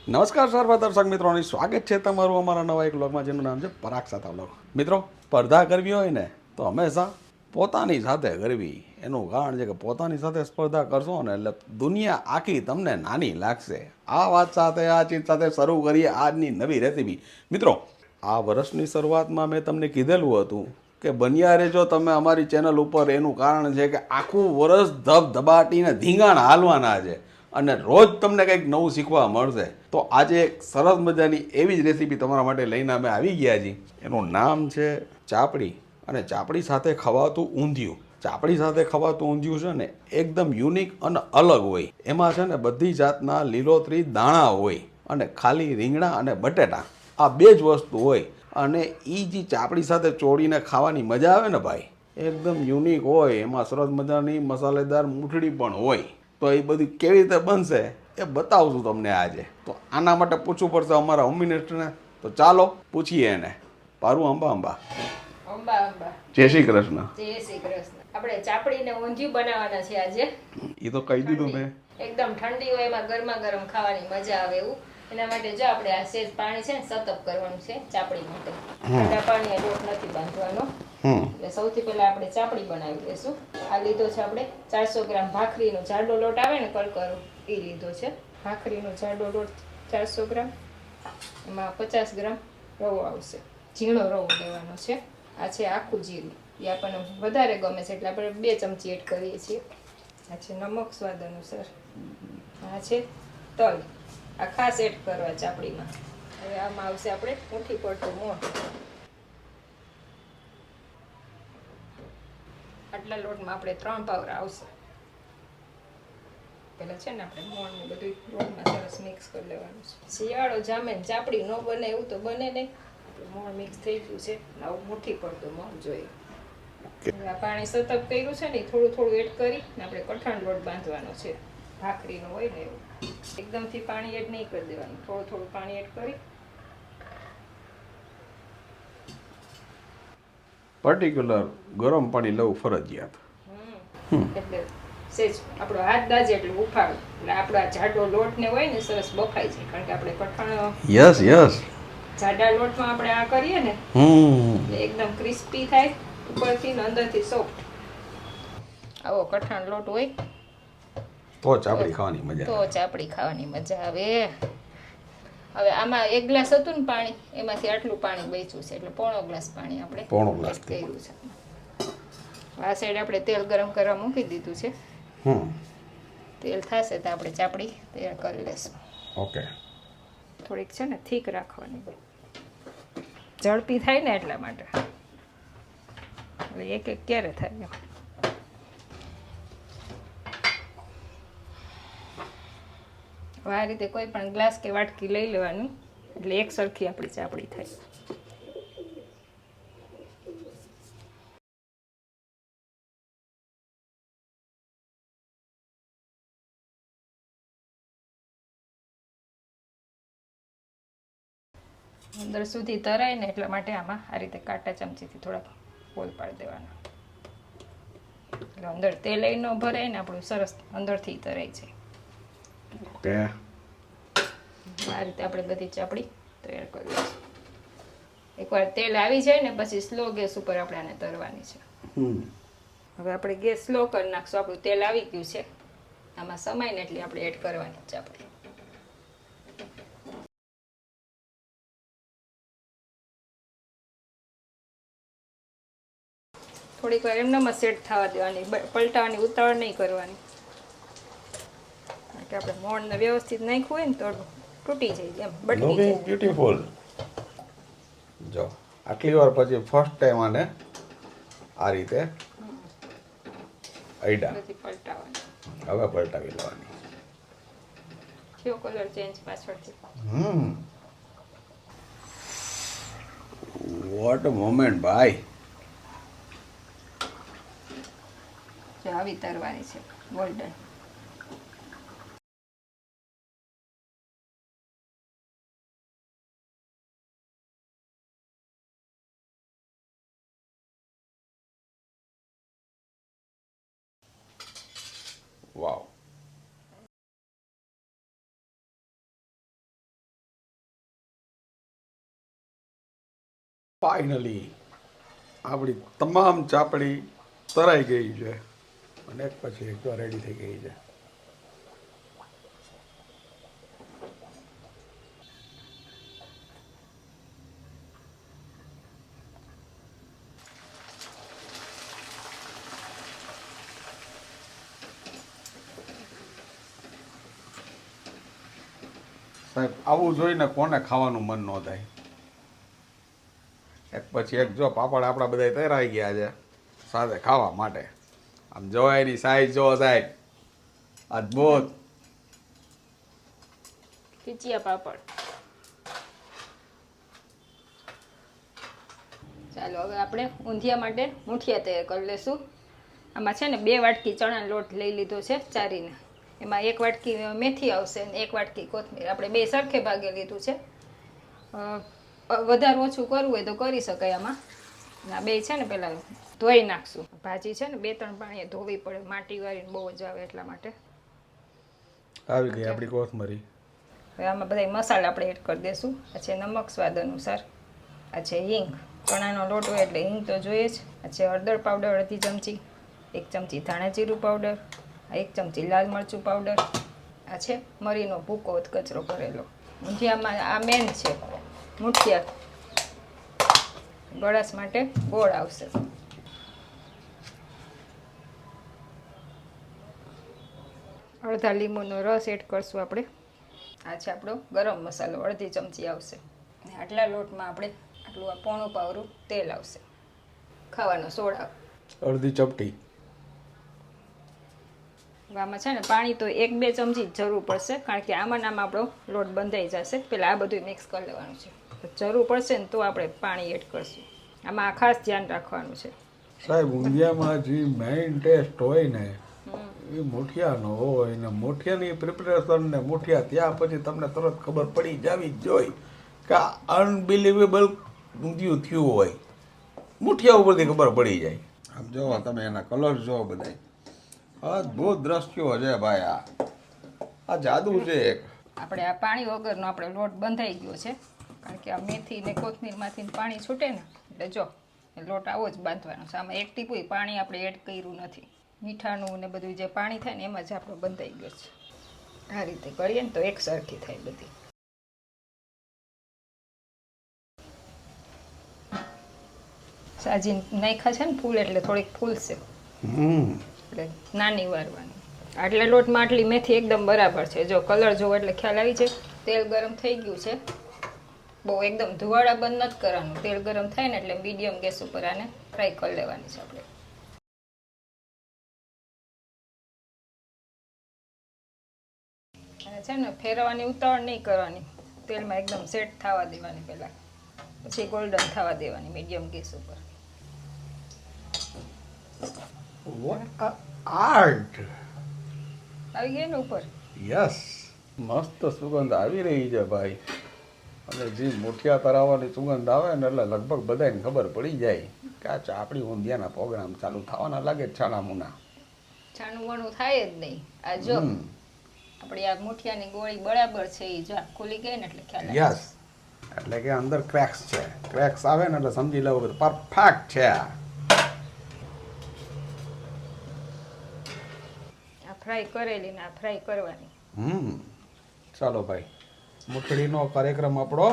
નમસ્કાર સર્વ દર્શક મિત્રોની સ્વાગત છે તમારું અમારા નવા એક વ્લોગમાં, જેનું નામ છે પરાગ સાતા વ્લોગ. મિત્રો, સ્પર્ધા કરવી હોય ને તો હંમેશા પોતાની સાથે કરવી. એનું કારણ છે કે પોતાની સાથે સ્પર્ધા કરશો ને એટલે દુનિયા આખી તમને નાની લાગશે. આ વાત સાથે, આ ચીજ સાથે શરૂ કરીએ આજની નવી રેસીપી. મિત્રો, આ વર્ષની શરૂઆતમાં મેં તમને કીધેલું હતું કે બન્યા રહેજો તમે અમારી ચેનલ ઉપર. એનું કારણ છે કે આખું વર્ષ ધબધબાટીને ધીંગાણ હાલવાના છે અને રોજ તમને કંઈક નવું શીખવા મળશે. તો આજે એક સરસ મજાની એવી જ રેસીપી તમારા માટે લઈને અમે આવી ગયા છીએ. એનું નામ છે ચાપડી, અને ચાપડી સાથે ખવાતું ઊંધિયું. ચાપડી સાથે ખવાતું ઊંધિયું છે ને એકદમ યુનિક અને અલગ હોય. એમાં છે ને બધી જાતના લીલોતરી દાણા હોય અને ખાલી રીંગણા અને બટેટા, આ બે જ વસ્તુ હોય. અને એ જે ચાપડી સાથે ચોળીને ખાવાની મજા આવે ને ભાઈ, એકદમ યુનિક હોય. એમાં સરસ મજાની મસાલેદાર મૂઠડી પણ હોય. તો એ બધી કેવી રીતે બનશે એ બતાવશું તમને આજે. તો આના માટે પૂછવું પડશે અમારા હોમ મિનિસ્ટરને. તો ચાલો પૂછીએ એને. પારું અંબા અંબા. અંબા અંબા. જય શ્રી કૃષ્ણ. જય શ્રી કૃષ્ણ. આપણે ચાપડીને ઊંધિયું બનાવવાના છે આજે. એ તો કહી દીધું મેં. એકદમ ઠંડી હોય એમાં ગરમા ગરમ ખાવાની મજા આવે એવું. એના માટે જો આપણે આ સેજ પાણી છે ને સતપ કરવાનું છે ચાપડી માટે. ઠંડા પાણીએ લોટ નથી બાંધવાનો. એટલે સૌથી પહેલા આપણે ચાપડી બનાવી લઈશું. આ લીધો છે આપણે 400 ગ્રામ ભાખરીનો જાડો લોટ આવે ને કરકરો, એ લીધો છે. ભાખરીનો જાડો લોટ 400 ગ્રામ. એમાં 50 ગ્રામ રવો આવશે. ઝીણો રવો લેવાનો છે. આ છે આખું જીરું, એ આપણને વધારે ગમે છે એટલે આપણે 2 ચમચી એડ કરીએ છીએ. આ છે નમક સ્વાદ અનુસાર. આ છે તલ, આ ખાસ એડ કરવા ચાપડીમાં. હવે આમાં આવશે આપણે મુઠ્ઠી પડતું મોણ. આટલા લોટમાં આપણે 3 પાવરા આવશે. પેલા છે ને આપણે મોણ ને બધું લોટમાં સરસ મિક્સ કરી લેવાનું છે. શિયાળો જામે ને ચાપડી ન બને એવું તો બને નહીં. મોણ મિક્સ થઈ ગયું છે. આવું મુઠ્ઠી પડતું મોણ જોઈએ. આ પાણી સતપ કર્યું છે ને થોડું થોડું એડ કરી ને આપણે કઠણ લોટ બાંધવાનો છે. ભાખરીનો હોય ને એવું. એકદમથી પાણી એડ નહીં કરી દેવાનું, થોડું થોડું પાણી એડ કરી. પર્ટિક્યુલર ગરમ પાણી લેવું ફરજિયાત. એટલે સેજ આપણો હાથ દાજે એટલે ઉફાળો એટલે આપણો આ જાડો લોટ ને હોય ને સરસ બફાઈ જાય. કારણ કે આપણે કઠણ યસ જાડા લોટમાં આપણે આ કરીએ ને એટલે એકદમ ક્રિસ્પી થાય ઉપરથી ને અંદરથી સોફ્ટ. આવો કઠણ લોટ હોય તો ચાપડી ખાવાની મજા તો ચાપડી ખાવાની મજા આવે. હવે આમાં 1 ગ્લાસ હતું ને પાણી, એમાંથી આટલું પાણી બચ્યું છે એટલે પોણો ગ્લાસ પાણી આપણે કર્યું છે. આ સાઈડ આપણે તેલ ગરમ કરવા મૂકી દીધું છે. તેલ થશે તો આપણે ચાપડી તૈયાર કરી લેશું. ઓકે. થોડીક છે ને થીક રાખવાની, ઝડપી થાય ને એટલા માટે. એટલે એક એક ક્યારે થાય. આ રીતે કોઈ પણ ગ્લાસ કે વાટકી લઈ લેવાનું એટલે એક સરખી આપણી ચાપડી થાય. અંદર સુધી તરાય ને એટલા માટે આમાં આ રીતે કાંટા ચમચીથી થોડાક હોલ પાડી દેવાના. એટલે અંદર તેલ ન ભરાય ને આપણું સરસ અંદરથી તરાઈ જાય. ઓકે. આ રીતે આપણે બધી ચાપડી તૈયાર કરી લઈશું. એકવાર તેલ આવી જાય ને પછી સ્લો ગેસ ઉપર આપણે આને તરવાની છે. હવે આપણે ગેસ સ્લો કરી નાખશું. આપણું તેલ આવી ગયું છે. આમાં સમાય ને એટલી આપણે એડ કરવાની ચાપડી. થોડીક વાર એમનામ સેટ થવા દેવાની, પલટાવાની ઉતાવળ નહીં કરવાની. કારણ કે આપણે મોણને વ્યવસ્થિત નાખ્યું હોય ને તો તૂટી જાય, એમ બટકી જાય. બ્યુટીફુલ. જો આટલી વાર પછી ફર્સ્ટ ટાઈમ આને આ રીતે આઈડા બધી પલટાવાની. હવે પલટાવી લેવાની. કયો કલર ચેન્જ પાછળથી. વોટ મોમેન્ટ ભાઈ. આવી તરવાની છે ગોલ્ડન. વાવ. ફાઇનલી આપણી તમામ ચાપડી તરાઈ ગઈ છે અને એક પછી એક રેડી થઈ ગઈ છે. સાહેબ આવું જોઈને કોને ખાવાનું મન ન થાય. એક પછી એક જો પાપડ આપણા બધા તૈયાર ગયા છે સાથે ખાવા માટે. આમ જોવાય એની સાઈઝ જો સાહેબ અદભુત. ખીચિયા પાપડ. ચાલો હવે આપણે ઊંધિયા માટે મૂઠિયા તૈયાર કરી લેશું. આમાં છે ને 2 વાટકી ચણાનો લોટ લઈ લીધો છે ચારીને. એમાં 1 વાટકી મેથી આવશે અને 1 વાટકી કોથમીર. આપણે 2 સરખે ભાગે લીધું છે. વધારે ઓછું કરવું હોય તો કરી શકાય આમાં. આ 2 છે ને પહેલાં ધોઈ નાખશું. ભાજી છે ને 2-3 પાણીએ ધોવી પડે, માટી વાળીને બહુ જ આવે એટલા માટે. આવી ગઈ આપણી કોથમરી. હવે આમાં બધા મસાલા આપણે એડ કરી દઈશું. આ છે નમક સ્વાદ અનુસાર. આ છે હિંગ. ચણાનો લોટ હોય એટલે હિંગ તો જોઈએ જ. આ છે હળદર પાવડર અડધી ચમચી, 1 ચમચી ધાણા જીરું પાવડર, 1 ચમચી લાલ મરચું પાવડર. આ છે મરીનો ભૂકો કચરો કરેલો. ઊંધિયામાં આ મેન છે. મૂઠિયા ગળાશ માટે ગોળ આવશે. અડધા લીંબુનો રસ એડ કરશું આપણે. આ છે આપણો ગરમ મસાલો અડધી ચમચી આવશે. આટલા લોટમાં આપણે આટલું આ પોણું પાવરું તેલ આવશે. ખાવાનો સોડા અડધી ચપટી. આમાં છે ને પાણી તો 1-2 ચમચી જ જરૂર પડશે, કારણ કે આમાં નામ આપણો લોટ બંધાઈ જશે. પહેલાં આ બધું મિક્સ કરી લેવાનું છે. જરૂર પડશે ને તો આપણે પાણી એડ કરશું. આમાં આ ખાસ ધ્યાન રાખવાનું છે. સાહેબ ઊંધિયામાં જે મેઇન ટેસ્ટ હોય ને એ મૂઠિયાનો હોય ને મૂઠિયાની પ્રિપરેશન ને મૂઠિયા ત્યાં પછી તમને તરત ખબર પડી જાવી જ જોઈએ કે અનબિલીવેબલ ઊંધિયું થયું હોય. મૂઠિયા ઉપરથી ખબર પડી જાય. આમ જોવો તમે એના કલર જોવો બધા અદભુત દ્રશ્યો છે ભાઈ. આ જાદુ છે એક. આપણે આ પાણી વગરનો આપણે લોટ બંધાઈ ગયો છે, કારણ કે આ મેથી ને કોથમીરમાંથી પાણી છૂટે ને એટલે જો લોટ આવો જ બાંધવાનો છે. આમાં 1 ટીપું પાણી આપણે એડ કર્યું નથી. મીઠાનું ને બધું જે પાણી થાય ને એમાં જ આપણો બંધાઈ ગયો છે. આ રીતે કરીએ ને તો એક સરખી થાય બધી. સાજી નાખ્યા છે ને ફૂલ એટલે થોડીક ફૂલશે. એટલે નાની વારવાની. આટલા લોટમાં આટલી મેથી એકદમ બરાબર છે. જો કલર જોવો એટલે ખ્યાલ આવી છે. તેલ ગરમ થઈ ગયું છે. બહુ એકદમ ધુવાડા બંધ નથી કરવાનું. તેલ ગરમ થાય ને એટલે મીડિયમ ગેસ ઉપર આને ફ્રાય કરી લેવાની છે આપણે. અને છે ને ફેરવવાની ઉતાવળ નહીં કરવાની. તેલમાં એકદમ સેટ થવા દેવાની પહેલાં, પછી ગોલ્ડન થવા દેવાની મીડિયમ ગેસ ઉપર. આર્ટ આવી ગઈ ને ઉપર. યસ, મસ્ત સુગંધ આવી રહી છે ભાઈ. અને જે મૂઠિયા તરાવવાની સુગંધ આવે ને એટલે લગભગ બધાને ખબર પડી જાય કે આ ચાપડી ઊંધિયાના પ્રોગ્રામ ચાલુ થવાના લાગે છાણા મુના. છાણું વણું થાય જ નહીં. આ જો આપણી આ મૂઠિયાની ગોળી બરાબર છે. એ જો ખુલી ગઈ ને એટલે ખ્યાલ આવે. યસ, એટલે કે અંદર ક્રેક્સ છે. ક્રેક્સ આવે ને એટલે સમજી લેવું કે પરફેક્ટ છે. ફ્રાય કરેલી ને આ ફ્રાય કરવાની. ચાલો ભાઈ, મૂઠડીનો કાર્યક્રમ આપણો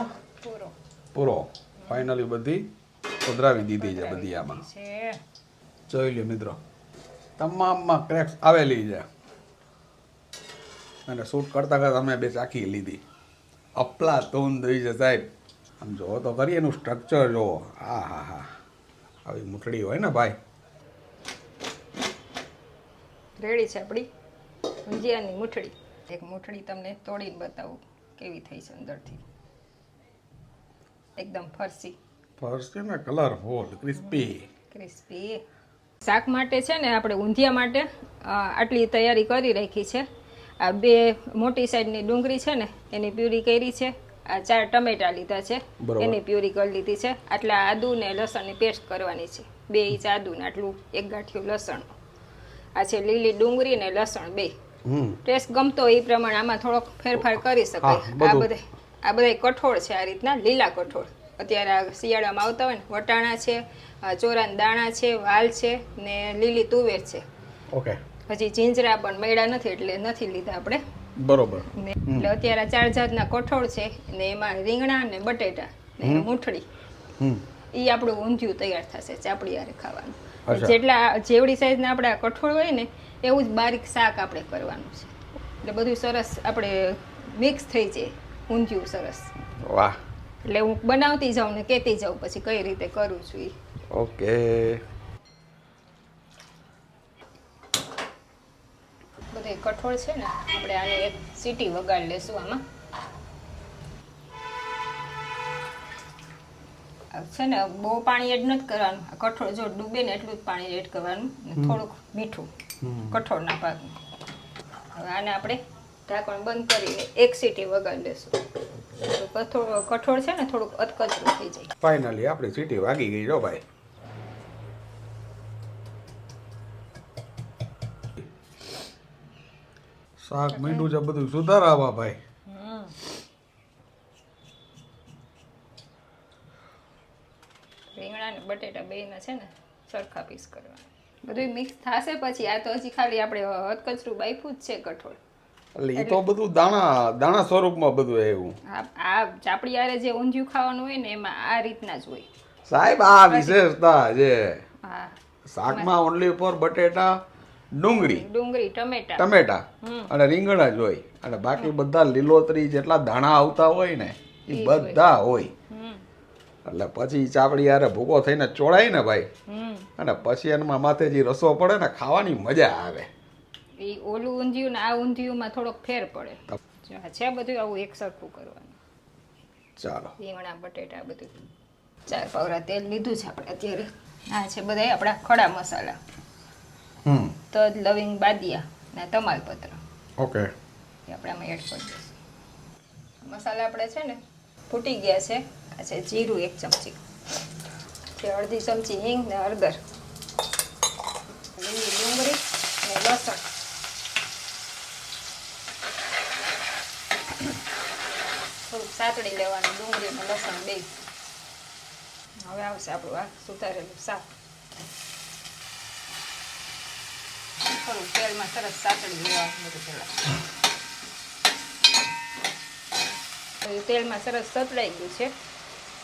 પૂરો. ફાઇનલી બધી પધરાવી દીધી છે બધી આમાં. જોઈ લો મિત્રો, તમામમાં ક્રેક્સ આવેલી છે. અને શૂટ કરતા કરતા અમે 2 ચાખી લીધી. અફલાતૂન થઈ છે સાહેબ. આમ જોવો તો કરીએ એનું સ્ટ્રક્ચર જોવો. હા હા હા, આવી મૂઠડી હોય ને ભાઈ. રેડી છે આપણી ઊંધિયાની મૂઠડી. એક મૂઠડી તમને તોડીને બતાવું કેવી થઈ છે અંદરથી. એકદમ ફરસી ને કલરફુલ, ક્રિસ્પી. શાક માટે છે ને આપણે ઊંધિયા માટે આટલી તૈયારી કરી રાખી છે. આ 2 મોટી સાઈઝની ડુંગળી છે ને એની પ્યુરી કરી છે. આ 4 ટમેટા લીધા છે એની પ્યુરી કરી લીધી છે. આટલા આદુ ને લસણની પેસ્ટ કરવાની છે. 2 ઇંચ આદુ ને આટલું 1 ગાંઠિયું લસણ. આ છે લીલી ડુંગળી ને લસણ 2. ટેસ્ટ ગમતો એ પ્રમાણે આમાં થોડોક ફેરફાર કરી શકાય. આ બધા કઠોળ છે આ રીતના લીલા કઠોળ. અત્યારે આ શિયાળામાં આવતા હોય ને વટાણા છે, ચોરાના દાણા છે, વાલ છે ને લીલી તુવેર છે. ઓકે. હજી જીંજરા પણ મળ્યા નથી એટલે નથી લીધા આપણે. બરોબર. ને એટલે અત્યારે 4 જાતના કઠોળ છે ને એમાં રીંગણા ને બટેટા ને મૂઠડી. એ આપણું ઊંધિયું તૈયાર થશે ચાપડી હારે ખાવાનું. જેવડી સાઈઝના આપણા કઠોળ હોય ને એવું જ બારીક શાક આપણે કરવાનું છે. એટલે બધું સરસ આપણે મિક્સ થઈ જાય ઊંધિયું સરસ. વાહ. એટલે હું બનાવતી જાઉં ને કહેતી જાઉં પછી કઈ રીતે કરું છું એ. ઓકે. બધે કઠોળ છે ને આપણે આને એક સીટી વગાડી લેશું આમાં. છે ને બહુ પાણી એડ નથી કરવાનું. કઠોળ જો ડૂબે ને એટલું જ પાણી એડ કરવાનું ને થોડુંક મીઠું કઠોળના ભાગમાં. હવે આને આપણે ઢાંકણ બંધ કરીને એક સીટી વગાડી લેશું. કઠોળ છે ને થોડુંક અધકચરું થઈ જાય. ફાઇનલી આપણી સીટી વાગી ગઈ જો ભાઈ. શાક મીઠું છે બધું સુધારાવા ભાઈ. રીંગણા ને બટેટા બેયના છે ને સરખા પીસ કરવાના. બધું મિક્સ થશે પછી આ તો હજી ખાલી આપણે અધકચરું બાફું જ છે કઠોળ. એટલે એ તો બધું દાણા સ્વરૂપમાં બધું એવું. આ ચાપડી હારે જે ઊંધિયું ખાવાનું હોય ને એમાં આ રીતના જ હોય સાહેબ. આ વિશેષતા છે. હા. શાકમાં ઓનલી ફોર બટેટા, ડુંગળી, ટમેટા અને રીંગણા જ હોય. અને બાકી બધા લીલોતરી જેટલા દાણા આવતા હોય ને એ બધા હોય. એટલે પછી ચાપડી યારે ભૂકો થઈને ચોળાય ને ભાઈ, અને પછી એમાં માથે જે રસો પડે ને ખાવાની મજા આવે. એ ઓલું ઊંધિયું ને આ ઊંધિયુંમાં થોડોક ફેર પડે છે. બધું આવું એક સરખું કરવાનું. ચાલો. રીંગણા બટેટા બધું 4 પાવરા તેલ લીધું છે આપણે અત્યારે. આ છે બધા આપણા ખડા મસાલા. તજ, લવિંગ, બાદિયા ને તમાલપત્ર. ઓકે. એ આપણે આમાં એડ કરી દઈશું. મસાલા આપણે છે ને ફૂટી ગયા છે. આ છે જીરું 1 ચમચી છે, અડધી ચમચી હિંગ ને હળદર, લીલી ડુંગળી ને લસણ, થોડુંક સાતળી લેવાનું ડુંગળી ને લસણ બે. હવે આવશે આપણું આ સુધારેલું શાક. થોડું તેલમાં સરસ સાતળી લેવાનું બધું પહેલાં. તેલમાં સરસ સતળાઈ ગયું છે.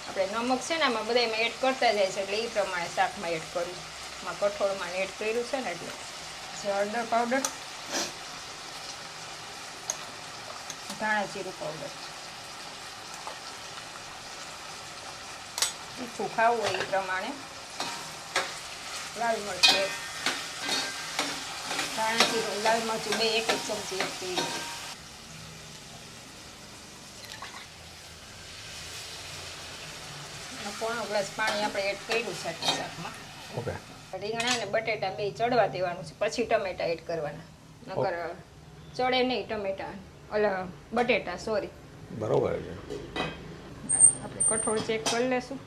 આપણે નમક છે ને આમાં બધામાં એડ કરતા જાય છે એટલે એ પ્રમાણે શાકમાં એડ કરું. આમાં કઠોળમાં એડ કર્યું છે ને એટલે હળદર પાવડર, ધાણા જીરું પાવડર. તીખું ખાવું હોય એ પ્રમાણે લાલ મરચું, ધાણા જીરું, લાલ મરચું બે 1 ચમચી એડ કરી. પોણો ગ્લાસ પાણી આપણે એડ કર્યું છે શાકમાં. ઓકે. રીંગણા ને બટેટા બે ચડવા દેવાનું છે પછી ટમેટા એડ કરવાના. નકર ચડે નહીં ટમેટા ઓલા બટેટા સોરી. બરોબર છે. આપણે કઠોળ ચેક કરી લેશું.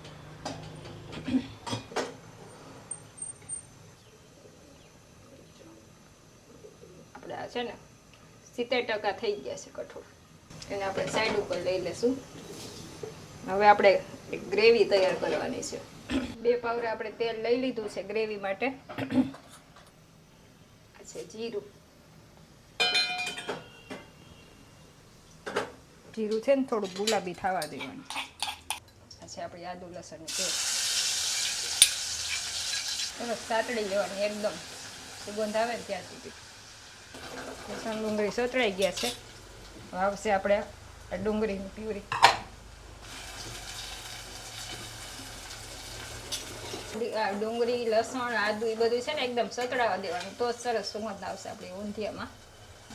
આપણે આ છે ને 70% થઈ ગયા છે કઠોળ. એને આપણે સાઈડ ઉપર લઈ લેશું. હવે આપણે એક ગ્રેવી તૈયાર કરવાની છે. 2 પાવરા આપણે તેલ લઈ લીધું છે ગ્રેવી માટે. આ છે જીરું. જીરું છે ને થોડું ગુલાબી થવા દેવાનું. આ છે આપણી આદુ લસણની પેસ્ટ. સરસ સાતળી લેવાની એકદમ સુગંધ આવે ને ત્યાં સુધી. લસણ ડુંગળી સતળાઈ ગયા છે. હવે આવશે આપણે આ ડુંગળીની પ્યુરી. ડુંગળી, લસણ, આદુ એ બધું છે ને એકદમ સતળાવા દેવાનું તો જ સરસ સુગંધ આવશે આપણી ઊંધિયામાં.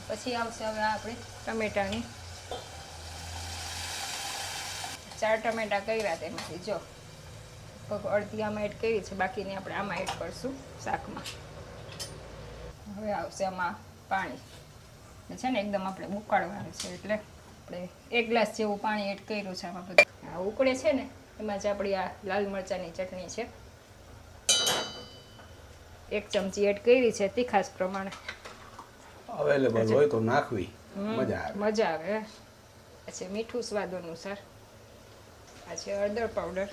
પછી આવશે હવે આપણે ટમેટાની 4 ટમેટા કર્યા તેમાંથી જો અડધી આમાં એડ કરી છે, બાકીની આપણે આમાં એડ કરશું શાકમાં. હવે આવશે આમાં પાણી છે ને એકદમ આપણે ઉકાળવાનું છે એટલે આપણે 1 ગ્લાસ જેવું પાણી એડ કર્યું છે આમાં. બધું આ ઉકળે છે ને એમાં જ આપણી આ લાલ મરચાંની ચટણી છે 1 ચમચી એડ કરી છે તીખાસ પ્રમાણે. અવેલેબલ હોય તો નાખવી મજા આવે. મજા આવે. પછી મીઠું સ્વાદ અનુસાર. આ છે હળદર પાવડર,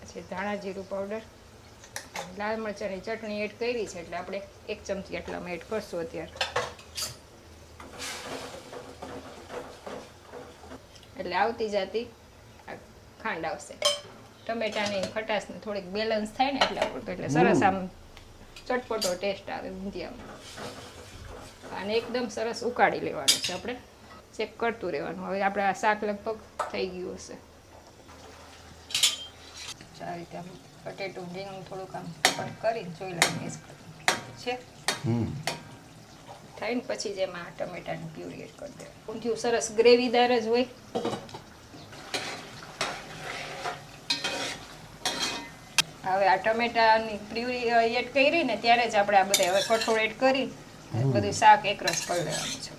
આ છે ધાણા જીરું પાવડર, લાલ મરચાંની ચટણી એડ કરી છે એટલે આપણે 1 ચમચી એટલામાં એડ કરશું અત્યારે. એટલે આવતી જાતી ખાંડ આવશે. ટમેટાની ખટાશને થોડીક બેલેન્સ થાય ને એટલે સરસ આમ ચટપટો ટેસ્ટ આવે ઊંધિયામાં. અને એકદમ સરસ ઉકાળી લેવાનું છે આપણે, ચેક કરતું રહેવાનું. હવે આપણે આ શાક લગભગ થઈ ગયું હશે. આ રીતે આમ બટેટું રીંગણ થોડુંક આમ પણ કરીને જોઈ લઈએ છે થાય ને પછી જ એમાં ટમેટાની પ્યુરી એડ કરી દે. ઊંધિયું સરસ ગ્રેવીદાર જ હોય. હવે આ ટમેટાની પ્યુરી એડ કરી ને ત્યારે જ આપણે આ બધા હવે કઠોળ એડ કરી બધું શાક એકરસ કરી લેવાનું છે.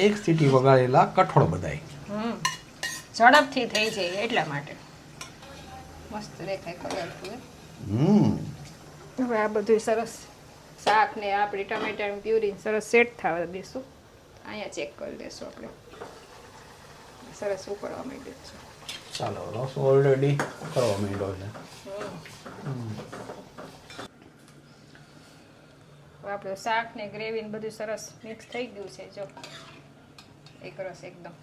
એક સીટી વગાડેલા કઠોળ બધાય ઝડપથી થઈ જાય એટલા માટે. મસ્ત દેખાય કલરફુલ. હવે આ બધું સરસ શાક ને આપણી ટમેટાની પ્યુરી સરસ સેટ થવા દઈશું. અહીંયા ચેક કરી દઈશું આપણે. સરસ ઉકળવા માંડ્યું છે. ચાલો રસો ઓલરેડી ઉકળવા માંડ્યો છે. આપણું શાક ને ગ્રેવી ને બધું સરસ મિક્સ થઈ ગયું છે. જો એક રસ એકદમ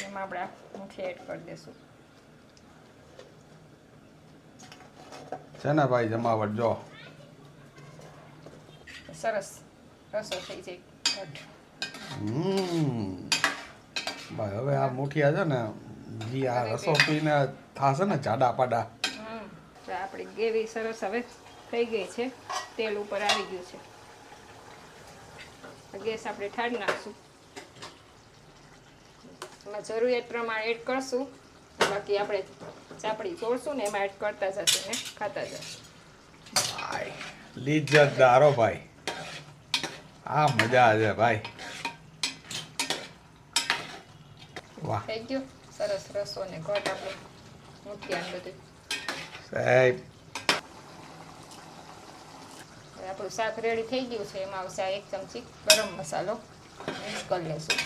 એમાં આપણે મુઠ્ઠી એડ કરી દઈશું. છે ને ભાઈ જમાવટ જો સરસ રસો થઈ જાય. ભાઈ હવે આ મુઠિયા છે ને જી આ રસો પીને થાશે ને જાડા પાડા. આપણી ગ્રેવી સરસ હવે થઈ ગઈ છે. તેલ ઉપર આવી ગયું છે. ગેસ આપણે ઠારી નાખશું. એમાં જરૂરિયાત પ્રમાણે એડ કરશું. બાકી આપણે ચાપડી ચોળશું ને એમાં એડ કરતા જશે ને ખાતા જશે. ભાઈ લિજ્જતદારો ભાઈ, આ મજા છે ભાઈ. વાહ થઈ ગયું સરસ રસો ને ઘટ આપણે મુઠિયા ને બધું. સાહેબ આપણું શાક રેડી થઈ ગયું છે. એમાં આવશે 1 ચમચી ગરમ મસાલો મિક્સ કરી લઈશું.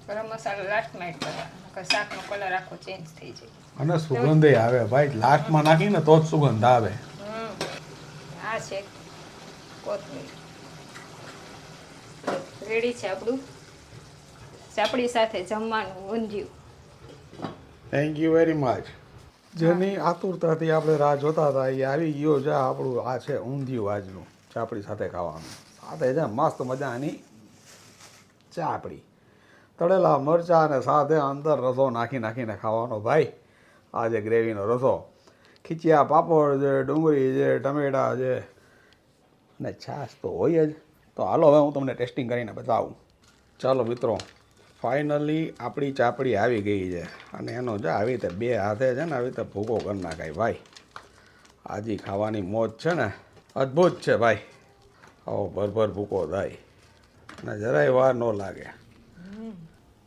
ગરમ મસાલો લાસ્ટમાં એડ કરવાનો, શાકનો કલર આખો ચેન્જ થઈ જાય અને સુગંધ આવે ભાઈ. લાસ્ટમાં નાખીને તો જ સુગંધ આવે. આ છે કોથમીર. રેડી છે આપણું ચાપડી સાથે જમવાનું undhiyu. Thank you very much. જેની આતુરતાથી આપણે રાહ જોતા હતા એ આવી ગયો છે. આપણું આ છે ઊંધિયું આજનું ચાપડી સાથે ખાવાનું. સાથે છે મસ્ત મજાની ચાપડી, તળેલા મરચાં અને સાથે અંદર રસો નાખીને ખાવાનો ભાઈ. આ જે ગ્રેવીનો રસો, ખીચિયા પાપડ છે, ડુંગળી છે, ટમેટા છે ને છાશ તો હોય જ. તો હાલો હવે હું તમને ટેસ્ટિંગ કરીને બતાવું. ચાલો મિત્રો, ફાઇનલી આપણી ચાપડી આવી ગઈ છે. અને એનો જો આવી રીતે 2 હાથે છે ને આવી રીતે ભૂકો કરી નાખાય ભાઈ. આજી ખાવાની મોજ છે ને અદ્ભુત છે ભાઈ. આવો ભરભર ભૂકો થાય ને જરાય વાર ન લાગે.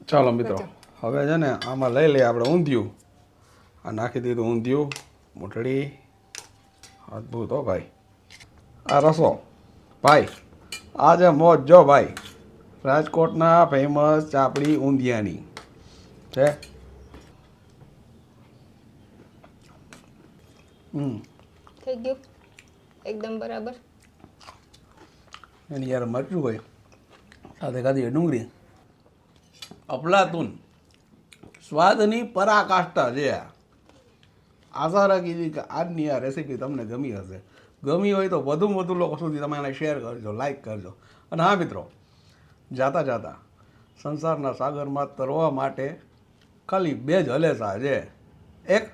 ચાલો મિત્રો, હવે છે ને આમાં લઈ લઈએ આપણે ઊંધિયું. આ નાખી દીધું ઊંધિયું, મૂઠડી. અદ્ભુત હો ભાઈ. આ રસો ભાઈ, આ જે મોજ જો ભાઈ, રાજકોટના ફેમસ ચાપડી ઊંધિયાની છે. થઈ ગયું એકદમ બરાબર. એની યાર મરચું ભાઈ સાથે ખાધી ડુંગળી, અફલાતુન સ્વાદની પરાકાષ્ઠા છે. આશા રાખી હતી કે આજની આ રેસીપી તમને ગમી હશે. ગમી હોય તો વધુમાં વધુ લોકો સુધી તમે એને શેર કરજો, લાઈક કરજો. અને હા મિત્રો, જાતા જાતા સંસારના સાગરમાં તરવા માટે ખાલી 2 જ હલેસા છે. એક,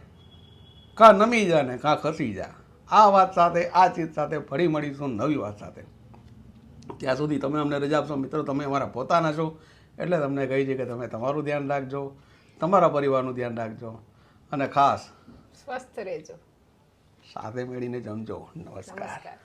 કાં નમી જા ને કાં ખસી જા. આ વાત સાથે, આ ચીજ સાથે ફરી મળીશું નવી વાત સાથે. ત્યાં સુધી તમે અમને રજા આપશો મિત્રો. તમે અમારા પોતાના છો એટલે તમને કહી છે કે તમે તમારું ધ્યાન રાખજો, તમારા પરિવારનું ધ્યાન રાખજો અને ખાસ સ્વસ્થ રહેજો. સાથે મળીને જમજો. નમસ્કાર.